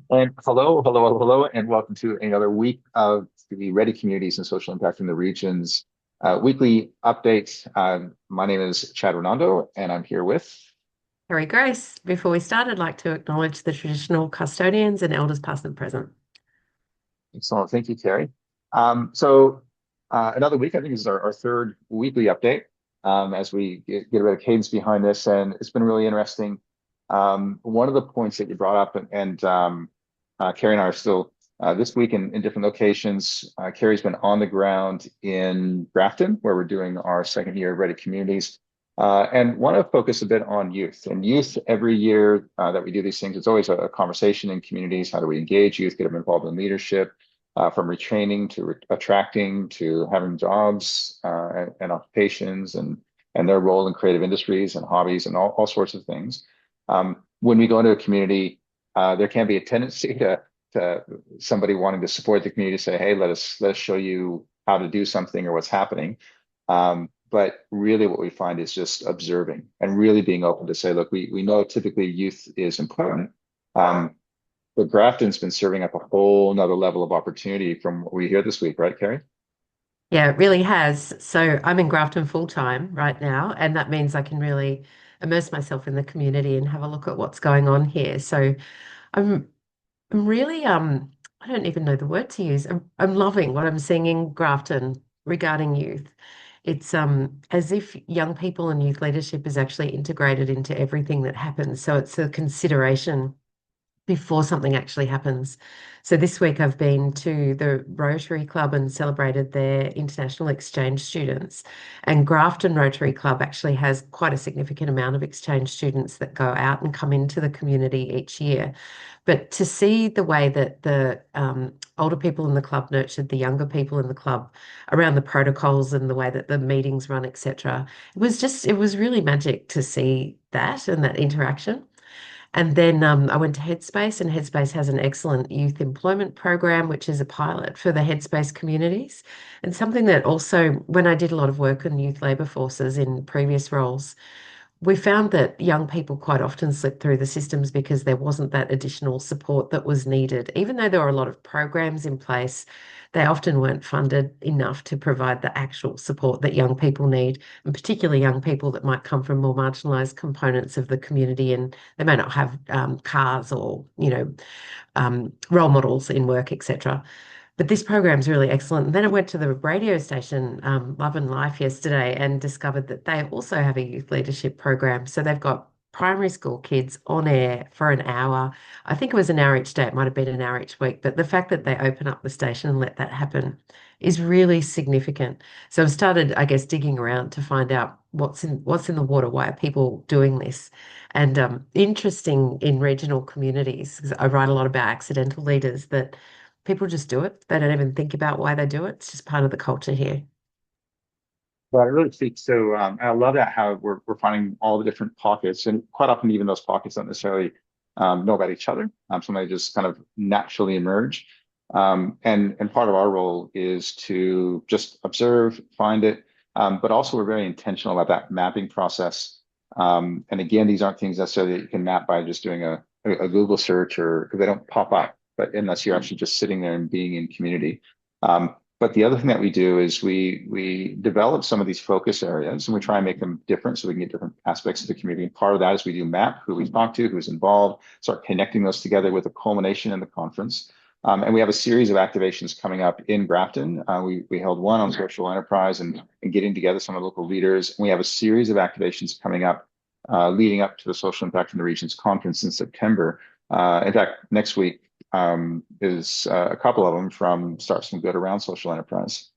And hello, and welcome to another week of the Ready Communities and Social Impact in the Regions weekly update. My name is Chad Renando, and I'm here with. Harry Grace. Before we start, I'd like to acknowledge the traditional custodians and elders past and present. Excellent, thank you, Carrie. Another week, I think, is our third weekly update as we get a bit of cadence behind this, and it's been really interesting. One of the points that you brought up, and Carrie and I are still this week in different locations. Carrie's been on the ground in Grafton, where we're doing our second year of Ready Communities, and want to focus a bit on youth. And youth, every year that we do these things, it's always a conversation in communities. How do we engage youth, get them involved in leadership, from retraining to attracting to having jobs and occupations and their role in creative industries and hobbies and all sorts of things. When we go into a community, there can be a tendency to somebody wanting to support the community to say, "Hey, let us show you how to do something or what's happening." But really, what we find is just observing and really being open to say, "Look, we know typically youth is important, um, but Grafton's been serving up a whole nother level of opportunity from what we hear this week, right, Carrie?" Yeah, it really has. So I'm in Grafton full time right now, and that means I can really immerse myself in the community and have a look at what's going on here. So I'm I'm really I don't even know the word to use. I'm loving what I'm seeing in Grafton regarding youth. It's as if young people and youth leadership is actually integrated into everything that happens. So it's a consideration before something actually happens. So this week I've been to the Rotary Club and celebrated their international exchange students. And Grafton Rotary Club actually has quite a significant amount of exchange students that go out and come into the community each year. But to see the way that the older people in the club nurtured the younger people in the club around the protocols and the way that the meetings run, etc., it was really magic to see that and that interaction. And then I went to Headspace, and Headspace has an excellent youth employment program, which is a pilot for the Headspace communities. And something that also, when I did a lot of work on youth labour forces in previous roles, we found that young people quite often slip through the systems because there wasn't that additional support that was needed. Even though there were a lot of programs in place, they often weren't funded enough to provide the actual support that young people need, and particularly young people that might come from more marginalised components of the community and they may not have cars or, role models in work, etc. But this program's really excellent. And then I went to the radio station, Love and Life, yesterday and discovered that they also have a youth leadership program. So they've got primary school kids on air for an hour. I think it was an hour each day. It might have been an hour each week. But the fact that they open up the station and let that happen is really significant. So I've started, I guess, digging around to find out what's in the water. Why are people doing this? And interesting in regional communities, because I write a lot about accidental leaders that people just do it. They don't even think about why they do it. It's just part of the culture here. But it really speaks to, and I love that how we're finding all the different pockets, and quite often even those pockets don't necessarily know about each other. Some they just kind of naturally emerge. And part of our role is to just observe, find it, but also we're very intentional about that mapping process. And again, these aren't things necessarily that you can map by just doing a Google search or because they don't pop up, but unless you're actually just sitting there and being in community. But the other thing that we do is we develop some of these focus areas and we try and make them different so we can get different aspects of the community. And part of that is we do map who we talk to, who's involved, start connecting those together with a culmination in the conference. And we have a series of activations coming up in Grafton. We held one on social enterprise and getting together some of the local leaders. And we have a series of activations coming up leading up to the Social Impact in the Regions conference in September. In fact, next week is a couple of them from Start Some Good around social enterprise.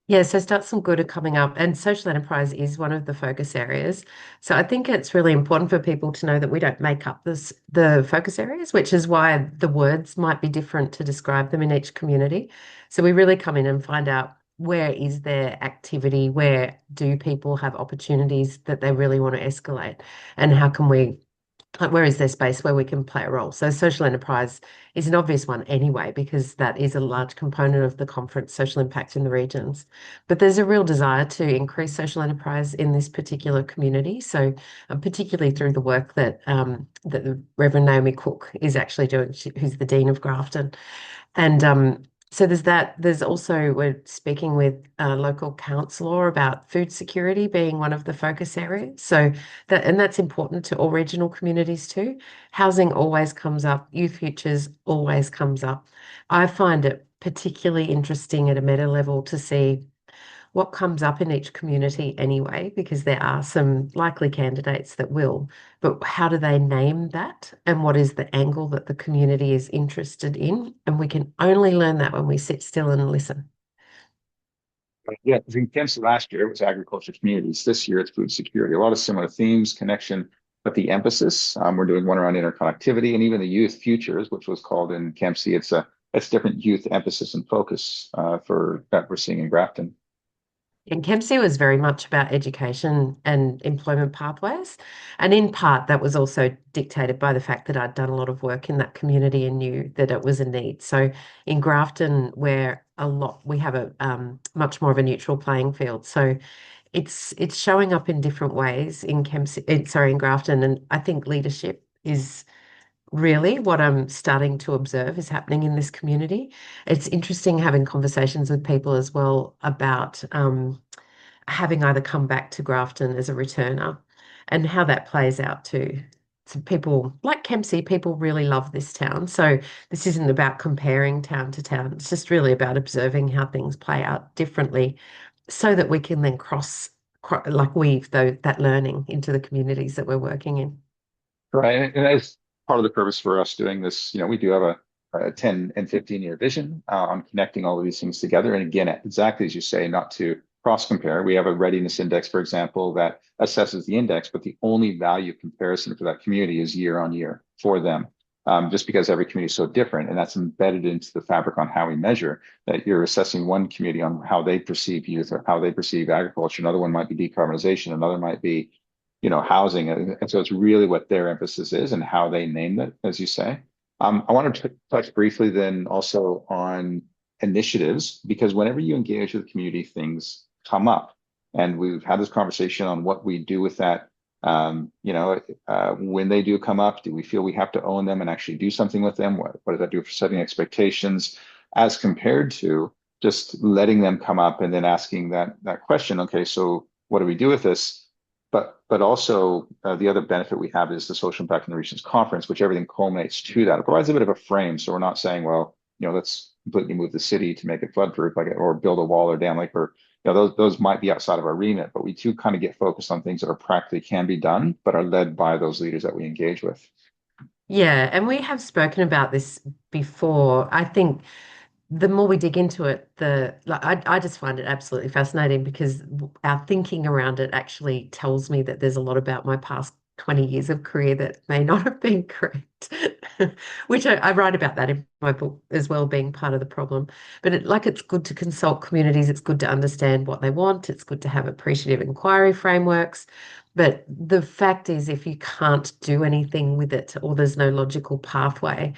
Yeah, so Start Some Good are coming up, and social enterprise is one of the focus areas. So I think it's really important for people to know that we don't make up the focus areas, which is why the words might be different to describe them in each community. So we really come in and find out where is their activity, where do people have opportunities that they really want to escalate, and how can we like where is there space where we can play a role? So social enterprise is an obvious one anyway, because that is a large component of the conference, social impact in the regions. But there's a real desire to increase social enterprise in this particular community. So particularly through the work that the Reverend Naomi Cook is actually doing, who's the Dean of Grafton. And so there's that. There's also, we're speaking with a local councillor about food security being one of the focus areas. So and that's important to all regional communities too. Housing always comes up, youth futures always comes up. I find it particularly interesting at a meta level to see what comes up in each community anyway, because there are some likely candidates that will, but how do they name that? And what is the angle that the community is interested in? And we can only learn that when we sit still and listen. Yeah, because in Kempsey last year it was agriculture communities. This year it's food security. A lot of similar themes, connection, but the emphasis. We're doing one around interconnectivity and even the youth futures, which was called in Kempsey. It's different youth emphasis and focus for that we're seeing in Grafton. And Kempsey was very much about education and employment pathways. And in part, that was also dictated by the fact that I'd done a lot of work in that community and knew that it was a need. So in Grafton, where we have a much more of a neutral playing field. So it's showing up in different ways in in Grafton. And I think leadership is really what I'm starting to observe is happening in this community. It's interesting having conversations with people as well about having either come back to Grafton as a returner and how that plays out too. So people like Kempsey, people really love this town. So this isn't about comparing town to town. It's just really about observing how things play out differently so that we can then like weave that learning into the communities that we're working in. Right. And as part of the purpose for us doing this, we do have a 10 and 15-year vision on connecting all of these things together. And again, exactly as you say, not to cross compare. We have a readiness index, for example, that assesses the index, but the only value comparison for that community is year on year for them. Just because every community is so different, and that's embedded into the fabric on how we measure that you're assessing one community on how they perceive youth or how they perceive agriculture. Another one might be decarbonization. Another might be housing. And so it's really what their emphasis is and how they name it, as you say. I want to touch briefly then also on initiatives, because whenever you engage with the community, things come up. And we've had this conversation on what we do with that. When they do come up, do we feel we have to own them and actually do something with them? What does that do for setting expectations as compared to just letting them come up and then asking that question, okay, so what do we do with this? But also the other benefit we have is the social impact in the regions conference, which everything culminates to that. It provides a bit of a frame, so we're not saying, well, let's completely move the city to make it flood-proof, or build a wall or dam, those might be outside of our remit, but we do kind of get focused on things that are practically can be done, but are led by those leaders that we engage with. Yeah, and we have spoken about this before. I think the more we dig into it, I just find it absolutely fascinating because our thinking around it actually tells me that there's a lot about my past 20 years of career that may not have been correct, which I write about that in my book as well, being part of the problem. But it's good to consult communities. It's good to understand what they want. It's good to have appreciative inquiry frameworks. But the fact is, if you can't do anything with it or there's no logical pathway,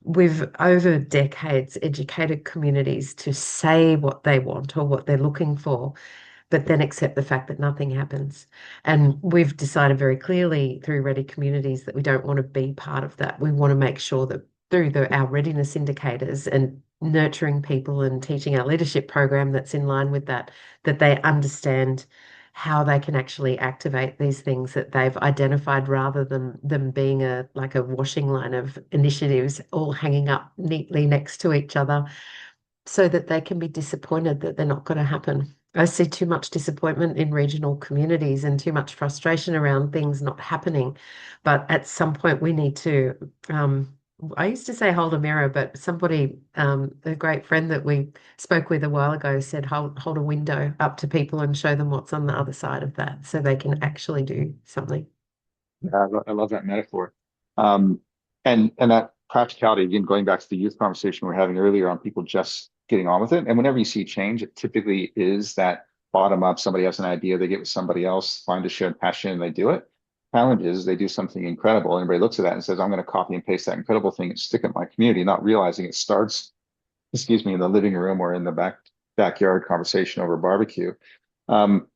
we've over decades educated communities to say what they want or what they're looking for, but then accept the fact that nothing happens. And we've decided very clearly through Ready Communities that we don't want to be part of that. We want to make sure that through our readiness indicators and nurturing people and teaching our leadership program that's in line with that, that they understand how they can actually activate these things that they've identified rather than them being like a washing line of initiatives all hanging up neatly next to each other so that they can be disappointed that they're not going to happen. I see too much disappointment in regional communities and too much frustration around things not happening. But at some point, we need to, I used to say hold a mirror, but somebody, a great friend that we spoke with a while ago said hold a window up to people and show them what's on the other side of that so they can actually do something. Yeah, I love that metaphor. Um, and that practicality, again, going back to the youth conversation we were having earlier on people just getting on with it. And whenever you see change, it typically is that bottom up, somebody has an idea, they get with somebody else, find a shared passion, and they do it. challenges, they do something incredible. And everybody looks at that and says, I'm going to copy and paste that incredible thing and stick it in my community, not realizing it starts, excuse me, in the living room or in the backyard conversation over barbecue. Um,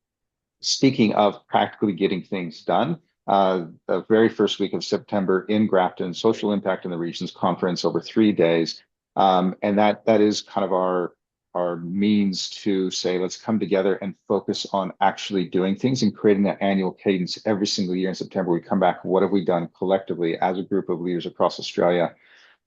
Speaking of practically getting things done, the very first week of September in Grafton, Social Impact in the Regions Conference over 3 days. And that is kind of our means to say, let's come together and focus on actually doing things and creating that annual cadence every single year in September. We come back, what have we done collectively as a group of leaders across Australia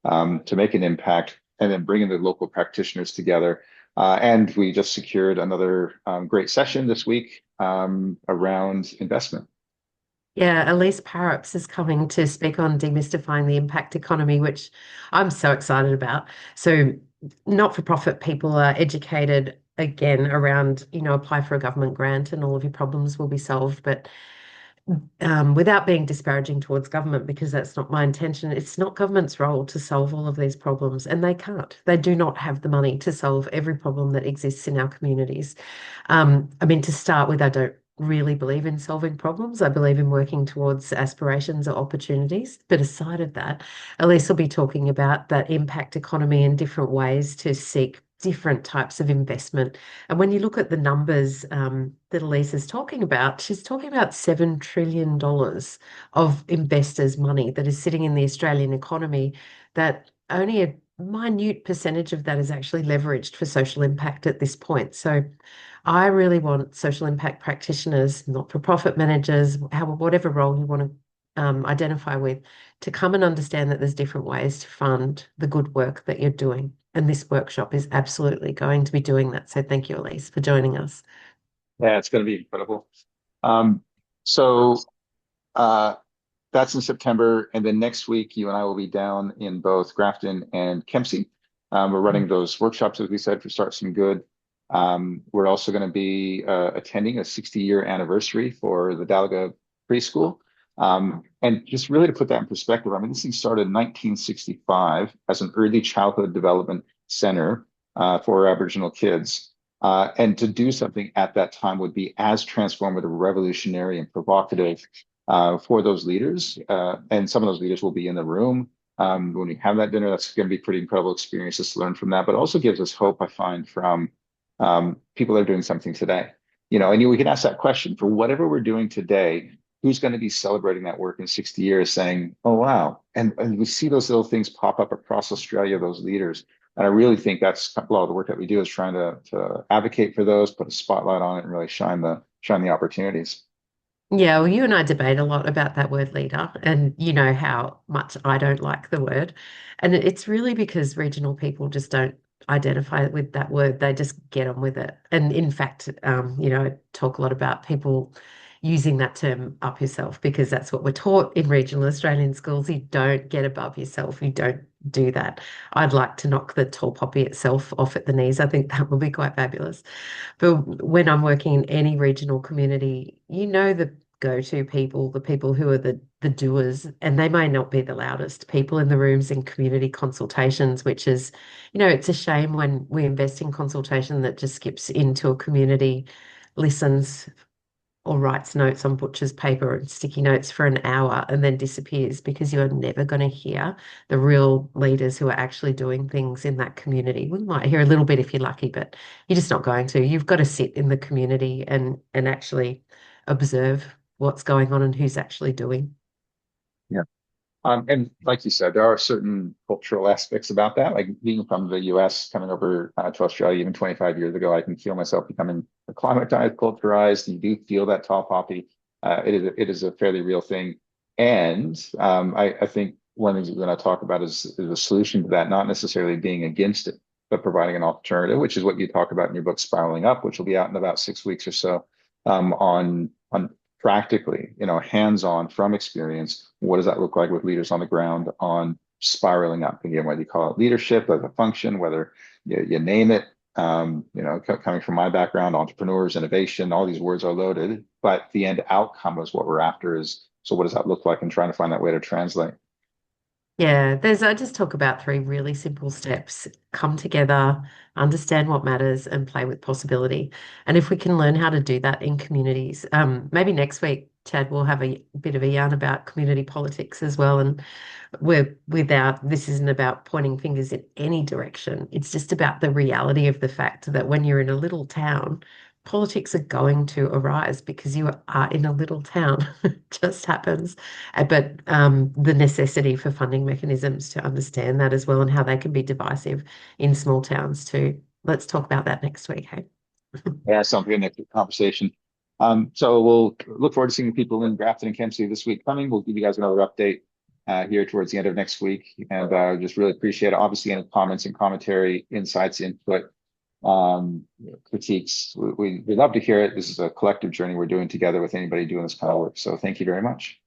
to make an impact, and then bringing the local practitioners together. And we just secured another great session this week around investment. Yeah, Elise Parups is coming to speak on demystifying the impact economy, which I'm so excited about. So, not-for-profit people are educated again around, apply for a government grant and all of your problems will be solved. But without being disparaging towards government, because that's not my intention, it's not government's role to solve all of these problems, and they can't. They do not have the money to solve every problem that exists in our communities. I mean, to start with, I don't really believe in solving problems. I believe in working towards aspirations or opportunities. But aside of that, Elise will be talking about that impact economy and different ways to seek different types of investment. And when you look at the numbers that Elise is talking about, she's talking about $7 trillion of investors' money that is sitting in the Australian economy, that only a minute percentage of that is actually leveraged for social impact at this point. So I really want social impact practitioners, not-for-profit managers, whatever role you want to identify with, to come and understand that there's different ways to fund the good work that you're doing. And this workshop is absolutely going to be doing that. So thank you, Elise, for joining us. Yeah, it's going to be incredible. Um, so uh, that's in September. And then next week, you and I will be down in both Grafton and Kempsey. We're running those workshops, as we said, for Start Some Good. We're also going to be attending a 60-year anniversary for the Dalaigur Pre-School. And just really to put that in perspective, I mean, this thing started in 1965 as an early childhood development center for Aboriginal kids. And to do something at that time would be as transformative, revolutionary, and provocative for those leaders. And some of those leaders will be in the room when we have that dinner. That's going to be pretty incredible experiences to learn from that, but it also gives us hope, I find, from people that are doing something today. And we can ask that question for whatever we're doing today. Who's going to be celebrating that work in 60 years saying, oh, wow. And we see those little things pop up across Australia, those leaders. And I really think that's a lot of the work that we do, is trying to advocate for those, put a spotlight on it, and really shine the opportunities. Yeah, well, you and I debate a lot about that word leader, and you know how much I don't like the word. And it's really because regional people just don't identify with that word. They just get on with it. And in fact, I talk a lot about people using that term up yourself, because that's what we're taught in regional Australian schools. You don't get above yourself. You don't do that. I'd like to knock the tall poppy itself off at the knees. I think that would be quite fabulous. But when I'm working in any regional community, the go-to people, the people who are the doers, and they may not be the loudest people in the rooms in community consultations, which is, it's a shame when we invest in consultation that just skips into a community, listens or writes notes on butcher's paper and sticky notes for an hour and then disappears, because you are never going to hear the real leaders who are actually doing things in that community. We might hear a little bit if you're lucky, but you're just not going to. You've got to sit in the community and actually observe what's going on and who's actually doing. Yeah. And like you said, there are certain cultural aspects about that. Like being from the US, coming over to Australia even 25 years ago, I can feel myself becoming acclimatized, culturized. You do feel that tall poppy. It is a fairly real thing. And I think one of the things we're going to talk about is a solution to that, not necessarily being against it, but providing an alternative, which is what you talk about in your book, Spiraling Up, which will be out in about 6 weeks or so, on practically, hands-on from experience. What does that look like with leaders on the ground on spiraling up? Again, whether you call it leadership as a function, whether you name it, coming from my background, entrepreneurs, innovation, all these words are loaded, but the end outcome is what we're after is, so what does that look like, and trying to find that way to translate. Yeah, I just talk about three really simple steps. Come together, understand what matters, and play with possibility. And if we can learn how to do that in communities, maybe next week, Chad, we'll have a bit of a yarn about community politics as well. And this isn't about pointing fingers in any direction. It's just about the reality of the fact that when you're in a little town, politics are going to arise because you are in a little town. It just happens. But the necessity for funding mechanisms to understand that as well and how they can be divisive in small towns too. Let's talk about that next week, hey? Yeah, sounds good. Next conversation. So we'll look forward to seeing people in Grafton and Kempsey this week coming. We'll give you guys another update here towards the end of next week, and just really appreciate it. Obviously, any comments and commentary, insights, input, critiques, we love to hear it. This is a collective journey we're doing together with anybody doing this kind of work. So thank you very much.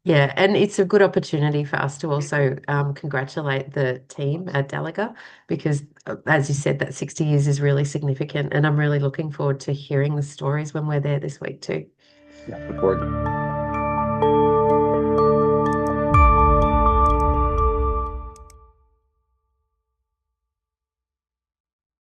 Yeah, and it's a good opportunity for us to also congratulate the team at Dalaigur because, as you said, that 60 years is really significant, and I'm really looking forward to hearing the stories when we're there this week too. Yeah, look forward.